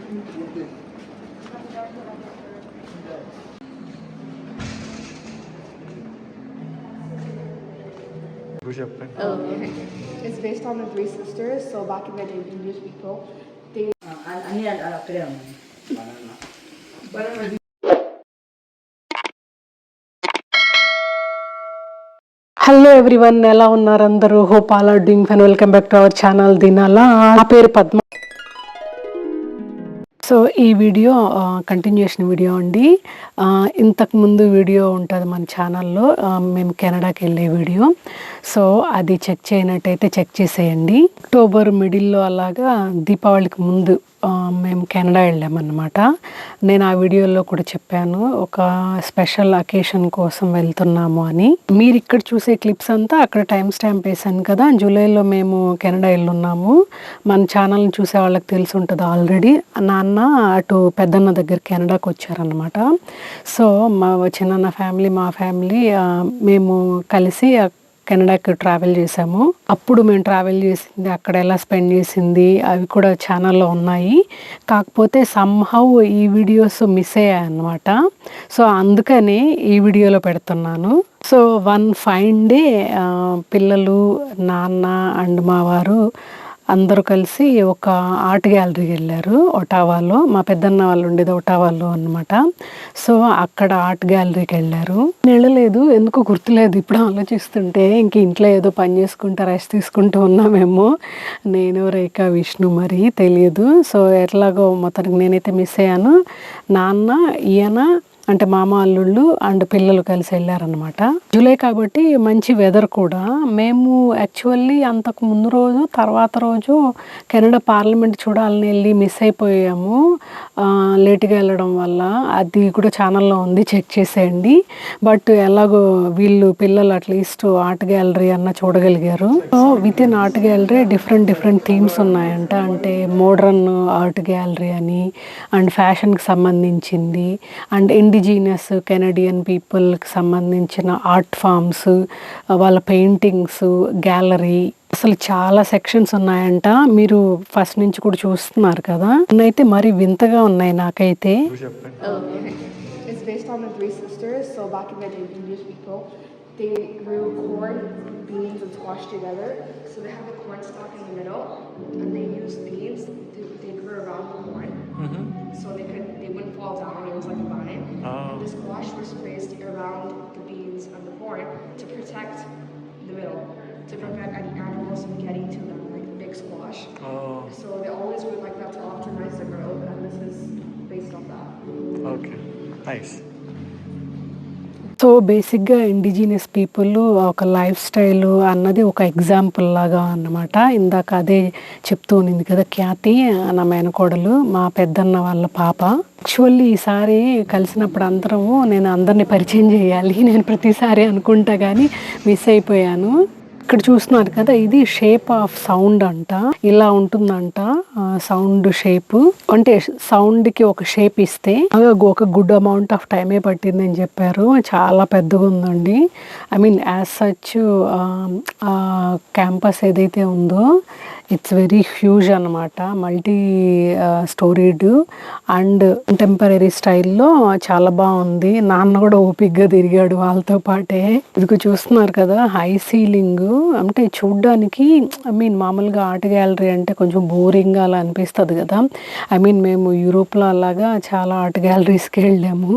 It's based on the Three Sisters. So back in the day, English people, they. Hello everyone, ఎలా ఉన్నారు అందరూ? Hope all are doing fine. Welcome back to our channel Dinala. నా పేరు Padma. So ఈ video continuation video అండి. ఇంతకుముందు video ఉంటుంది మన ఛానల్లో, మేము కెనడాకి వెళ్ళే వీడియో. సో అది చెక్ చేయనట్టయితే చెక్ చేసేయండి. అక్టోబర్ మిడిల్లో అలాగా దీపావళికి ముందు మేము కెనడా వెళ్ళామన్నమాట. నేను ఆ వీడియోలో కూడా చెప్పాను, ఒక స్పెషల్ అకేషన్ కోసం వెళ్తున్నాము అని. మీరు ఇక్కడ చూసే క్లిప్స్ అంతా అక్కడ టైం స్టాంప్ వేసాను కదా. జూలైలో మేము కెనడా వెళ్ళున్నాము. మన ఛానల్ని చూసే వాళ్ళకి తెలిసి ఉంటుంది ఆల్రెడీ. నాన్న అటు పెద్దన్న దగ్గర కెనడాకి వచ్చారనమాట. సో మా చిన్న ఫ్యామిలీ, మా ఫ్యామిలీ మేము కలిసి కెనడాకి ట్రావెల్ చేసాము. అప్పుడు మేము ట్రావెల్ చేసింది, అక్కడ ఎలా స్పెండ్ చేసింది అవి కూడా ఛానల్లో ఉన్నాయి. కాకపోతే సమ్హౌ ఈ వీడియోస్ మిస్ అయ్యాయి అన్నమాట. సో అందుకనే ఈ వీడియోలో పెడుతున్నాను. సో వన్ ఫైన్ డే పిల్లలు, నాన్న అండ్ మా వారు అందరూ కలిసి ఒక ఆర్ట్ గ్యాలరీకి వెళ్ళారు ఒటావాలో. మా పెద్దన్న వాళ్ళు ఉండేది ఒటావాలో అనమాట. సో అక్కడ ఆర్ట్ గ్యాలరీకి వెళ్ళారు. వెళ్ళలేదు, ఎందుకో గుర్తులేదు ఇప్పుడు ఆలోచిస్తుంటే. ఇంక ఇంట్లో ఏదో పని చేసుకుంటా రెస్ట్ తీసుకుంటూ ఉన్నామేమో, నేను రేఖ విష్ణు మరి తెలియదు. సో ఎట్లాగో మొత్తానికి నేనైతే మిస్ అయ్యాను. నాన్న, ఈయన అంటే మామ, అల్లుళ్ళు అండ్ పిల్లలు కలిసి వెళ్ళారనమాట. జూలై కాబట్టి మంచి వెదర్ కూడా. మేము యాక్చువల్లీ అంతకు ముందు రోజు తర్వాత రోజు కెనడా పార్లమెంట్ చూడాలని వెళ్ళి మిస్ అయిపోయాము లేట్గా వెళ్ళడం వల్ల. అది కూడా ఛానల్లో ఉంది, చెక్ చేసేయండి. బట్ ఎలాగో వీళ్ళు పిల్లలు అట్లీస్ట్ ఆర్ట్ గ్యాలరీ అన్న చూడగలిగారు. So within art gallery different themes ఉన్నాయంట. అంటే మోడ్రన్ ఆర్ట్ గ్యాలరీ అని, అండ్ ఫ్యాషన్కి సంబంధించింది, అండ్ ఇండిజినియస్ కెనడియన్ పీపుల్కి సంబంధించిన ఆర్ట్ ఫామ్స్, వాళ్ళ పెయింటింగ్స్, గ్యాలరీ, అసలు చాలా సెక్షన్స్ ఉన్నాయంట. మీరు ఫస్ట్ నుంచి కూడా చూస్తున్నారు కదా. అయితే మరి వింతగా ఉన్నాయి నాకైతే. It's based on the Three Sisters. So back in the day, English people, they grew corn, beans, and squash together. So they have the corn stalk in the middle, and they used beans. They grew around the corn, so they wouldn't fall down. It was like a vine. And the squash was placed around the beans and the corn to protect the middle, to prevent any animals from getting to them, like the big squash. So they always would like that to optimize the growth, and this is based on that. Okay, nice. So బేసిక్గా indigenous people ఒక life style అన్నది ఒక example లాగా అన్నమాట. ఇందాక అదే చెప్తూ ఉన్నింది కదా ఖ్యాతి, నా మేనకోడలు, మా పెద్దన్న వాళ్ళ పాప. యాక్చువల్లీ ఈసారి కలిసినప్పుడు అందరము నేను అందరినీ పరిచయం చేయాలి, నేను ప్రతిసారి అనుకుంటా కానీ మిస్ అయిపోయాను. ఇక్కడ చూస్తున్నారు కదా, ఇది షేప్ ఆఫ్ సౌండ్ అంట. ఇలా ఉంటుందంట సౌండ్ షేప్. అంటే సౌండ్కి ఒక షేప్ ఇస్తే ఒక గుడ్ అమౌంట్ ఆఫ్ టైమే పట్టిందని చెప్పారు. చాలా పెద్దగా ఉందండి. I mean as such campus ఏదైతే ఉందో ఇట్స్ వెరీ హ్యూజ్ అనమాట. మల్టీ స్టోరీడ్ అండ్ కంటెంపరీ స్టైల్లో చాలా బాగుంది. నాన్న కూడా ఓపిక్గా తిరిగాడు వాళ్ళతో పాటే. ఇదిగో చూస్తున్నారు కదా హై సీలింగ్. అంటే చూడ్డానికి ఐ మీన్ మామూలుగా ఆర్ట్ గ్యాలరీ అంటే కొంచెం బోరింగ్గా అలా అనిపిస్తుంది కదా. ఐ మీన్ మేము యూరోప్లో అలాగా చాలా ఆర్ట్ గ్యాలరీస్కి వెళ్ళాము.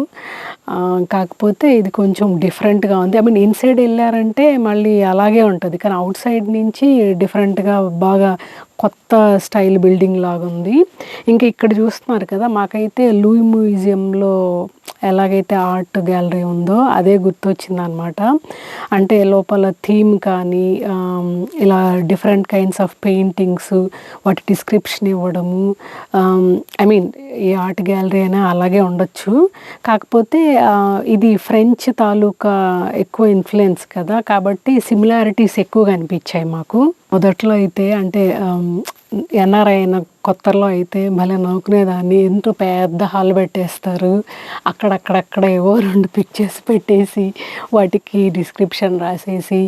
కాకపోతే ఇది కొంచెం డిఫరెంట్గా ఉంది. ఐ మీన్ ఇన్సైడ్ వెళ్ళారంటే మళ్ళీ అలాగే ఉంటుంది, కానీ అవుట్ సైడ్ నుంచి డిఫరెంట్గా బాగా కొత్త స్టైల్ బిల్డింగ్ లాగా ఉంది. ఇంకా ఇక్కడ చూస్తున్నారు కదా, మాకైతే లూయి మ్యూజియంలో ఎలాగైతే ఆర్ట్ గ్యాలరీ ఉందో అదే గుర్తొచ్చింది అనమాట. అంటే లోపల థీమ్ కానీ ఇలా డిఫరెంట్ కైండ్స్ ఆఫ్ పెయింటింగ్స్, వాటి డిస్క్రిప్షన్ ఇవ్వడము. ఐ మీన్ ఈ ఆర్ట్ గ్యాలరీ అయినా అలాగే ఉండొచ్చు, కాకపోతే ఇది ఫ్రెంచ్ తాలూకా ఎక్కువ ఇన్ఫ్లుయెన్స్ కదా, కాబట్టి సిమిలారిటీస్ ఎక్కువగా అనిపించాయి మాకు. మొదట్లో అయితే అంటే ఎన్ఆర్ఐ అయిన కొత్తలో అయితే భలే నవ్వుకునేదాన్ని. ఎంతో పెద్ద హాల్ పెట్టేస్తారు, అక్కడక్కడక్కడ ఏవో 2 పిక్చర్స్ పెట్టేసి వాటికి డిస్క్రిప్షన్ రాసేసి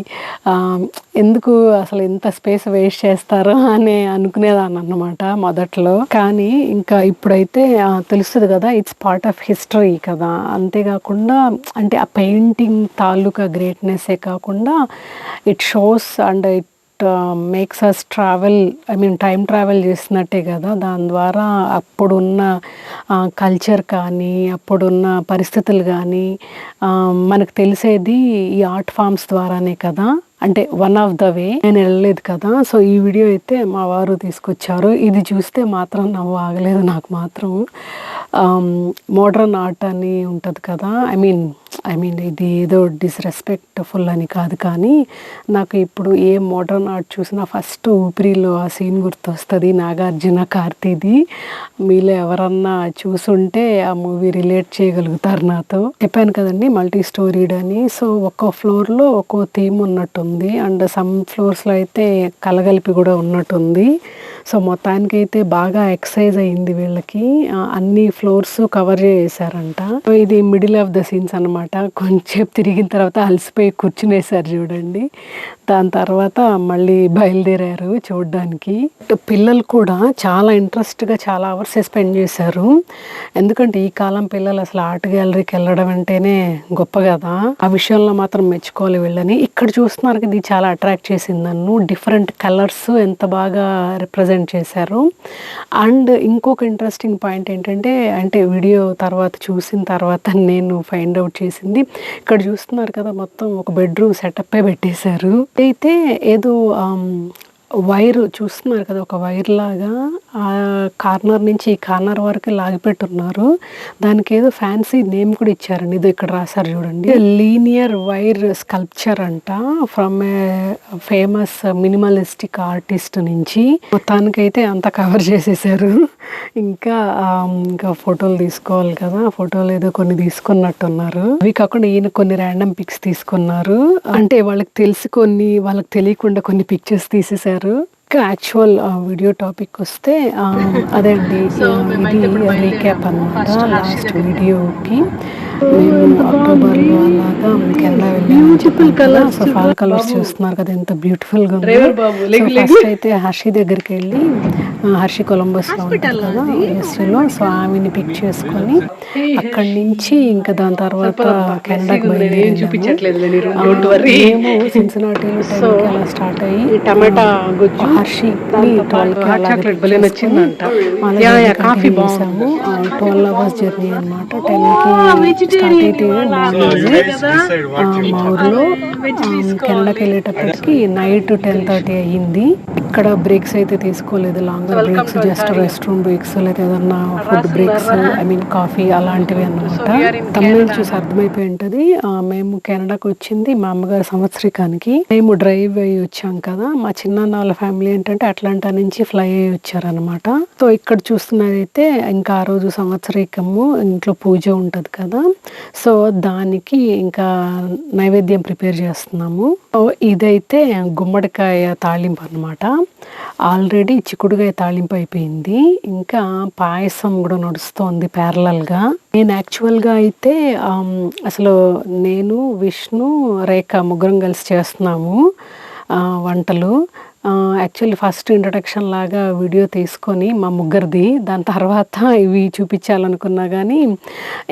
ఎందుకు అసలు ఎంత స్పేస్ వేస్ట్ చేస్తారో అని అనుకునేదాన్ని అన్నమాట మొదట్లో. కానీ ఇంకా ఇప్పుడైతే తెలుస్తుంది కదా, ఇట్స్ పార్ట్ ఆఫ్ హిస్టరీ కదా. అంతేకాకుండా అంటే ఆ పెయింటింగ్ తాలూకా గ్రేట్నెస్సే కాకుండా it shows and it makes us travel, I mean time travel చేసినట్టే కదా. దాని ద్వారా అప్పుడున్న కల్చర్ కానీ అప్పుడున్న పరిస్థితులు కానీ మనకు తెలిసేది ఈ ఆర్ట్ ఫామ్స్ ద్వారానే కదా. అంటే వన్ ఆఫ్ ద వే. నేను వెళ్ళలేదు కదా, సో ఈ వీడియో అయితే మా వారు తీసుకొచ్చారు. ఇది చూస్తే మాత్రం నవ్వు ఆగలేదు నాకు మాత్రం. మోడ్రన్ ఆర్ట్ అని ఉంటుంది కదా, ఐ మీన్ ఇది ఏదో డిస్రెస్పెక్ట్ఫుల్ అని కాదు, కానీ నాకు ఇప్పుడు ఏ మోడ్రన్ ఆర్ట్ చూసినా ఫస్ట్ ఊపిరిలో ఆ సీన్ గుర్తొస్తుంది, నాగార్జున కార్తీది. మీలో ఎవరన్నా చూసుంటే ఆ మూవీ రిలేట్ చేయగలుగుతారు నాతో. చెప్పాను కదండి మల్టీ స్టోరీడ్ అని. సో ఒక్కో ఫ్లోర్లో ఒక్కో థీమ్ ఉన్నట్టుంది, అండ్ సమ్ ఫ్లోర్స్లో అయితే కలగలిపి కూడా ఉన్నట్టుంది. సో మొత్తానికైతే బాగా ఎక్సర్సైజ్ అయింది వీళ్ళకి, అన్ని ఫ్లోర్స్ కవర్ చేశారంట. ఇది మిడిల్ ఆఫ్ ద సీన్స్ అనమాట. కొంచెం తిరిగిన తర్వాత అలసిపోయి కూర్చునేసారు చూడండి. దాని తర్వాత మళ్ళీ బయలుదేరారు చూడడానికి. పిల్లలు కూడా చాలా ఇంట్రెస్ట్గా చాలా అవర్స్ స్పెండ్ చేశారు. ఎందుకంటే ఈ కాలం పిల్లలు అసలు ఆర్ట్ గ్యాలరీకి వెళ్ళడం అంటేనే గొప్ప కదా. ఆ విషయంలో మాత్రం మెచ్చుకోవాలి వీళ్ళని. ఇక్కడ చూస్తున్నారు ఇది చాలా అట్రాక్ట్ చేసింది నన్ను. డిఫరెంట్ కలర్స్ ఎంత బాగా రిప్రజెంట్ చేశారు. అండ్ ఇంకొక ఇంట్రెస్టింగ్ పాయింట్ ఏంటంటే, అంటే వీడియో తర్వాత చూసిన తర్వాత నేను ఫైండ్ అవుట్ చేసింది, ఇక్కడ చూస్తున్నారు కదా మొత్తం ఒక బెడ్రూమ్ సెటప్పే పెట్టేశారు. అయితే ఏదో వైర్ చూస్తున్నారు కదా, ఒక వైర్ లాగా ఆ కార్నర్ నుంచి ఈ కార్నర్ వరకు లాగిపెట్టున్నారు. దానికి ఏదో ఫ్యాన్సీ నేమ్ కూడా ఇచ్చారండి. ఇది ఇక్కడ రాశారు చూడండి, లీనియర్ వైర్ స్కల్ప్చర్ అంట, from A famous minimalistic artist నుంచి. మొత్తానికైతే అంతా కవర్ చేసేసారు. ఇంకా ఫోటోలు తీసుకోవాలి కదా, ఫోటోలు ఏదో కొన్ని తీసుకున్నట్టున్నారు. అవి కాకుండా ఈయన కొన్ని ర్యాండమ్ పిక్స్ తీసుకున్నారు. అంటే వాళ్ళకి తెలిసి కొన్ని, వాళ్ళకి తెలియకుండా కొన్ని పిక్చర్స్ తీసేశారు. యాక్చువల్ వీడియో టాపిక్ వస్తే అదే అండి, ఇది రీక్యాప్ అనమాట. లాస్ట్ వీడియోకి మేము అక్టోబర్లో అలాగా కెనడా వెళ్ళాము. సో ఫాల్ కలర్స్ చూస్తున్నారు కదా ఎంత బ్యూటిఫుల్గా ఉంది. ఫస్ట్ అయితే హర్షి దగ్గరికి వెళ్ళి, హర్షి కొలంబస్లో ఉంటుంది కదా యూఎస్ఏలో, సో ఆమెని పిక్ చేసుకొని అక్కడి నుంచి ఇంకా దాని తర్వాత కెనడాకి మేము సిన్సినాటీలో 10కి అలా స్టార్ట్ అయ్యి టమాటా హర్షి 12కి అలా కాఫీ బాగుంటాము. 12 hours జర్నీ అనమాట. 10కి స్టార్ట్ అయితే మా ఊర్లో కెనడాకి వెళ్ళేటప్పటికి నైట్ 10:30 అయ్యింది. ఇక్కడ బ్రేక్స్ అయితే తీసుకోలేదు, longer breaks, just rest room breaks లేదా ఏదన్నా food breaks, I mean coffee అలాంటివి అన్నమాట. తమిళ చూసి అర్థమైపోయి ఉంటుంది. మేము కెనడాకి వచ్చింది మా అమ్మగారి సంవత్సరికానికి. మేము డ్రైవ్ అయ్యి వచ్చాం కదా. మా చిన్నాన్న వాళ్ళ ఫ్యామిలీ ఏంటంటే అట్లాంటా నుంచి ఫ్లై అయ్యి వచ్చారనమాట. సో ఇక్కడ చూస్తున్నదైతే ఇంకా ఆ రోజు సంవత్సరికము, ఇంట్లో పూజ ఉంటుంది కదా, సో దానికి ఇంకా నైవేద్యం ప్రిపేర్ చేస్తున్నాము. ఇదైతే గుమ్మడికాయ తాళింపు అనమాట. ఆల్రెడీ చిక్కుడుకాయ తాళింపు అయిపోయింది, ఇంకా పాయసం కూడా నడుస్తోంది ప్యారలల్గా. నేను యాక్చువల్గా అయితే అసలు నేను, విష్ణు, రేఖ ముగ్గురం కలిసి చేస్తున్నాము వంటలు. యాక్చువల్లీ ఫస్ట్ ఇంట్రడక్షన్ లాగా వీడియో తీసుకొని మా ముగ్గురిది, దాని తర్వాత ఇవి చూపించాలనుకున్నా కానీ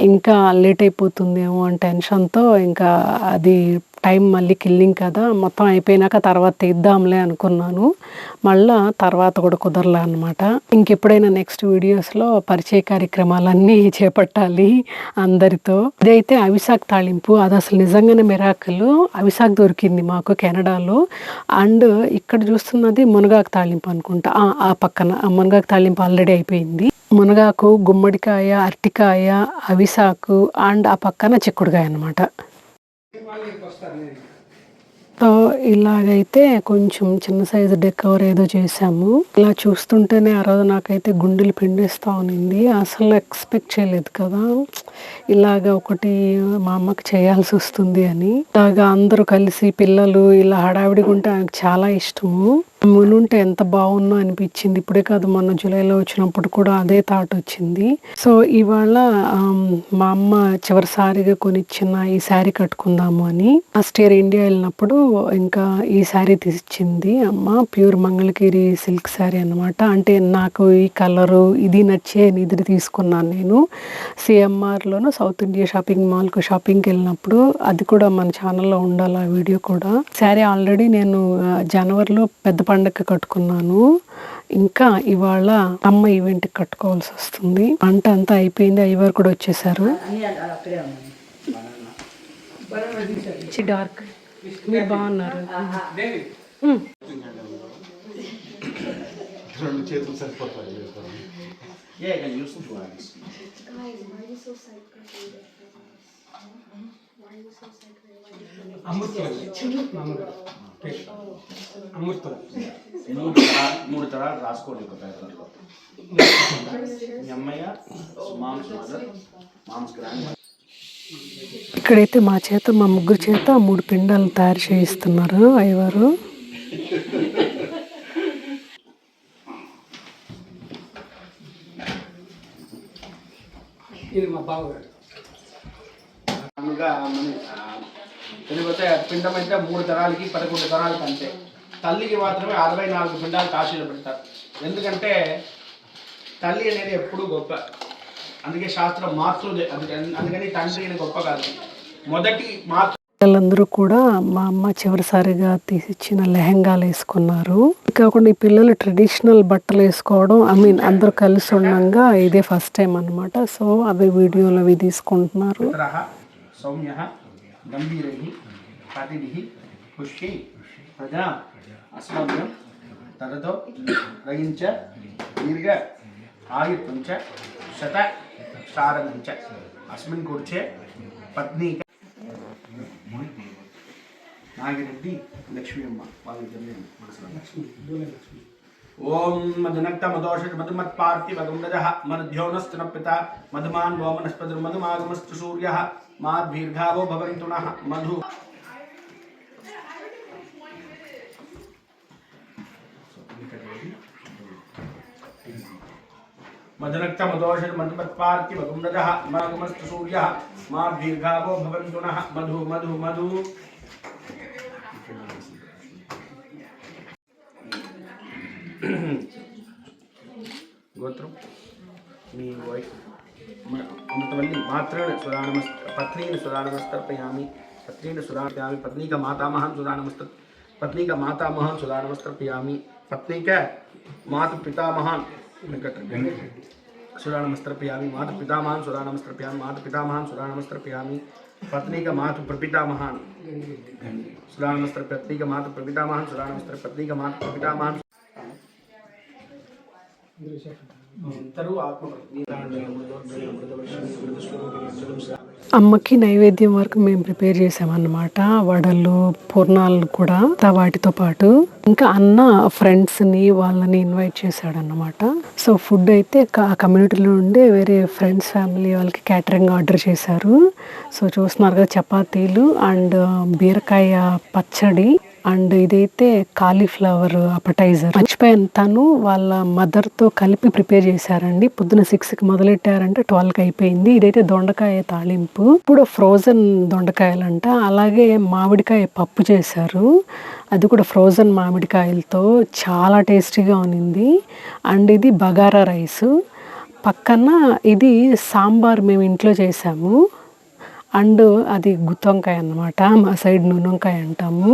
ఇంకా లేట్ అయిపోతుందేమో అని టెన్షన్తో ఇంకా అది టైం మళ్ళీ కిల్లింగ్ కదా, మొత్తం అయిపోయినాక తర్వాత తీద్దాంలే అనుకున్నాను. మళ్ళా తర్వాత కూడా కుదరలే అనమాట. ఇంకెప్పుడైనా నెక్స్ట్ వీడియోస్లో పరిచయ కార్యక్రమాలన్నీ చేపట్టాలి అందరితో. ఇదైతే అవిశాఖ తాళింపు, అది అసలు నిజంగానే మిరాకిల్. అవిశాఖ దొరికింది మాకు కెనడాలో. అండ్ ఇక్కడ చూస్తున్నది మునగాకు తాళింపు అనుకుంటా. ఆ పక్కన మునగాకు తాళింపు ఆల్రెడీ అయిపోయింది. మునగాకు, గుమ్మడికాయ, అరటికాయ, అవిశాకు అండ్ ఆ పక్కన చిక్కుడుకాయ అనమాట. సో ఇలాగైతే కొంచెం చిన్న సైజు డెకవర్ ఏదో చేసాము. ఇలా చూస్తుంటేనే ఆ రోజు నాకైతే గుండెలు పిండేస్తూ ఉన్నింది. అసలు ఎక్స్పెక్ట్ చేయలేదు కదా ఇలాగ ఒకటి మా అమ్మకి చేయాల్సి వస్తుంది అని. ఇలాగా అందరూ కలిసి పిల్లలు ఇలా హడావిడిగా ఉంటే నాకు చాలా ఇష్టము. మునుంటే ఎంత బాగుందో అనిపించింది. ఇప్పుడే కాదు, మొన్న జూలైలో వచ్చినప్పుడు కూడా అదే థాట్ వచ్చింది. సో ఇవాళ మా అమ్మ చివరిసారిగా కొనిచ్చిన ఈ శారీ కట్టుకుందాము అని. లాస్ట్ ఇయర్ ఇండియా వెళ్ళినప్పుడు ఇంకా ఈ శారీ తీసిచ్చింది అమ్మ. ప్యూర్ మంగళగిరి సిల్క్ శారీ అనమాట. అంటే నాకు ఈ కలరు ఇది నచ్చే ఇది తీసుకున్నాను నేను సిఎంఆర్లోనూ సౌత్ ఇండియా షాపింగ్ మాల్కు షాపింగ్కి వెళ్ళినప్పుడు. అది కూడా మన ఛానల్లో ఉండాలి ఆ వీడియో కూడా. శారీ ఆల్రెడీ నేను జనవరిలో పెద్ద పండగకి కట్టుకున్నాను. ఇంకా ఇవాళ అమ్మ ఈవెంట్కి కట్టుకోవాల్సి వస్తుంది. వంట అంతా అయిపోయింది, అయ్యవారు కూడా వచ్చేసారు. డార్క్ మీరు బాగున్నారు. మూడు తరాలు రాసుకోండి ఒక పేపర్లో. అమ్మయ్య మామ్స్ గ్రాండ్. ఇక్కడైతే మా చేత, మా ముగ్గురు చేత 3 పిండాలు తయారు చేయిస్తున్నారు అయ్యవారు. ఇది మా బావగారు. తెలియకపోతే పిండం అయితే 3 తరాలకి 11 తరాలకి అంతే. తల్లికి మాత్రమే 64 పిండాలు కాశీలో పెడతారు. ఎందుకంటే తల్లి అనేది ఎప్పుడూ గొప్ప. అందుకే శాస్త్రం మాతృదే. అందుకని తండ్రి గొప్ప కాదు, మొదటి మాతృ. పిల్లలందరూ కూడా మా అమ్మ చివరిసారిగా తీసిచ్చిన లెహెంగాలు వేసుకున్నారు. కాకుండా ఈ పిల్లలు ట్రెడిషనల్ బట్టలు వేసుకోవడం, అందరూ కలిసి ఉండగా ఇదే ఫస్ట్ టైం అనమాట. సో అవి వీడియోలు అవి తీసుకుంటున్నారు. సౌమ్య గంభీరై పతిభి పుష్యై ప్రజా అస్మభ్యం తరతో రయించ దీర్ఘ ఆయుర్పంచ శత శారదంచ అస్మిన్ కూర్చే పత్ని నాగిరెడ్డి లక్ష్మీ అమ్మ వాళ్ళిద్దరిని ఓం మధునక్త మదోష మధుమత్పార్తి మధుమదజ మధ్యోనస్తన పిత మధుమాన్ వోమనస్పతి మధుమాగమస్తు సూర్య మాద్భీర్ఘావో భవంతు నః మధు. మధునక్త మదోష మధుమత్పార్తి మధుమదజ మాగమస్తు సూర్య మాద్భీర్ఘావో భవంతు నః మధు మధు మధు. గోత్రం మీ వైఫ్ అమృతవల్లి మాత్రేణ సురానమస్త పత్नीन सुरानमस्तर्पयामि पत्नीन सुरानमस्तर्पयामि पत्नी का मातामहं सुरानमस्त पत्नी का मातामहं सुरानमस्तर्पयामि पत्नी का माता पितामहं सुरानमस्तर्पयामि माता पितामहं सुरानमस्तर्पयामि माता पितामहं सुरानमस्तर्पयामि पत्नी का माता प्रपितामहं सुरानमस्तर पत्नी का माता प्रपितामहं सुरानमस्तर पत्नी का माता प्रपितामहं అమ్మకి నైవేద్యం వరకు మేము ప్రిపేర్ చేసామన్నమాట. వడలు, పూర్ణాలు కూడా వాటితో పాటు ఇంకా అన్న ఫ్రెండ్స్ని వాళ్ళని ఇన్వైట్ చేశాడన్నమాట. సో ఫుడ్ అయితే కమ్యూనిటీలో ఉండే వేరే ఫ్రెండ్స్ ఫ్యామిలీ వాళ్ళకి క్యాటరింగ్ ఆర్డర్ చేశారు. సో చూస్తున్నారు కదా, చపాతీలు అండ్ బీరకాయ పచ్చడి అండ్ ఇదైతే కాలీఫ్లవర్ అపటైజర్. మర్చిపోయాను, తను వాళ్ళ మదర్తో కలిపి ప్రిపేర్ చేశారండి. పొద్దున 6కి మొదలెట్టారంటే 12కి అయిపోయింది. ఇదైతే దొండకాయ తాలింపు, ఇప్పుడు ఫ్రోజన్ దొండకాయలంట. అలాగే మామిడికాయ పప్పు చేశారు, అది కూడా ఫ్రోజన్ మామిడికాయలతో చాలా టేస్టీగా ఉన్నింది. అండ్ ఇది బగారా రైసు. పక్కన ఇది సాంబార్ మేము ఇంట్లో చేసాము. అండ్ అది గుత్తొంకాయ అన్నమాట, మా సైడ్ నూనెంకాయ అంటాము.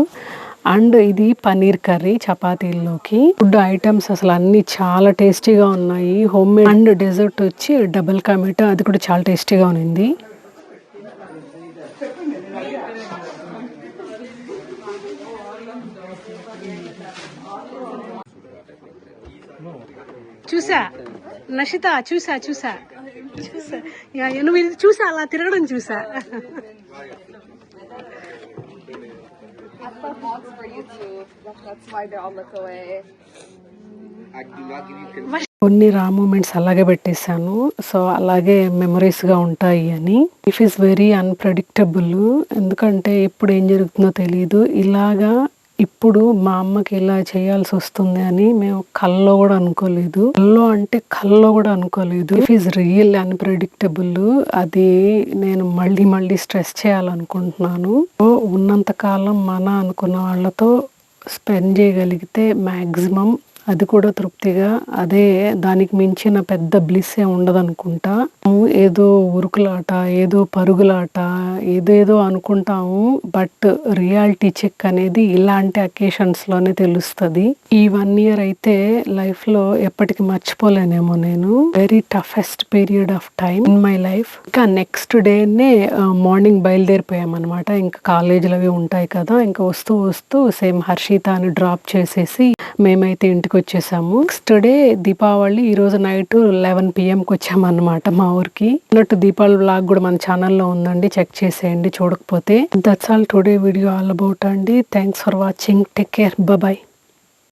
అండ్ ఇది పన్నీర్ కర్రీ చపాతీల్లోకి. ఫుడ్ ఐటమ్స్ అసలు అన్నీ చాలా టేస్టీగా ఉన్నాయి, హోమ్ మేడ్. అండ్ డెజర్ట్ వచ్చి డబుల్ కా మీఠా, అది కూడా చాలా టేస్టీగా ఉంది. చూసా నషిత, చూసా చూసా చూసా నువ్వు ఇది చూసా, అలా తిరగడం చూసా. కొన్ని రా మూమెంట్స్ అలాగే పెట్టేశాను, సో అలాగే మెమరీస్గా ఉంటాయి అని. ఇఫ్ ఈస్ వెరీ అన్ప్రెడిక్టబుల్, ఎందుకంటే ఎప్పుడు ఏం జరుగుతుందో తెలియదు. ఇలాగా ఇప్పుడు మా అమ్మకి ఇలా చేయాల్సి వస్తుంది అని మేము కల్లో కూడా అనుకోలేదు. కల్లో కూడా అనుకోలేదు. It is real unpredictable. అది నేను మళ్ళీ స్ట్రెస్ చేయాలనుకుంటున్నాను. ఉన్నంత కాలం మన అనుకున్న వాళ్ళతో స్పెండ్ చేయగలిగితే మ్యాక్సిమం అది కూడా తృప్తిగా, అదే దానికి మించిన పెద్ద బ్లిస్ ఏ ఉండదనుకుంటా. ఏదో ఉరుకులాట, ఏదో పరుగులాట, ఏదేదో అనుకుంటాము. బట్ రియాలిటీ చెక్ అనేది ఇలాంటి అకేషన్స్ లోనే తెలుస్తుంది. ఈ 1 year అయితే లైఫ్ లో ఎప్పటికీ మర్చిపోలేనేమో నేను. Very toughest period of time in my life. ఇంకా నెక్స్ట్ డేనే మార్నింగ్ బయలుదేరిపోయామన్నమాట. ఇంకా కాలేజీలు అవి ఉంటాయి కదా, ఇంకా వస్తూ సేమ్ హర్షితాని డ్రాప్ చేసేసి మేమైతే ఇంటికి వచ్చేసాము. Next day Deepavali. ఈ రోజు నైట్ 11 PM వచ్చామన్నమాట మా ఊరికి. అన్నట్టు దీపావళి వ్లాగ్ కూడా మన ఛానల్లో ఉందండి, చెక్ చేసేయండి చూడకపోతే. That's all today video all about అండి. Thanks for watching. Take care. Bye.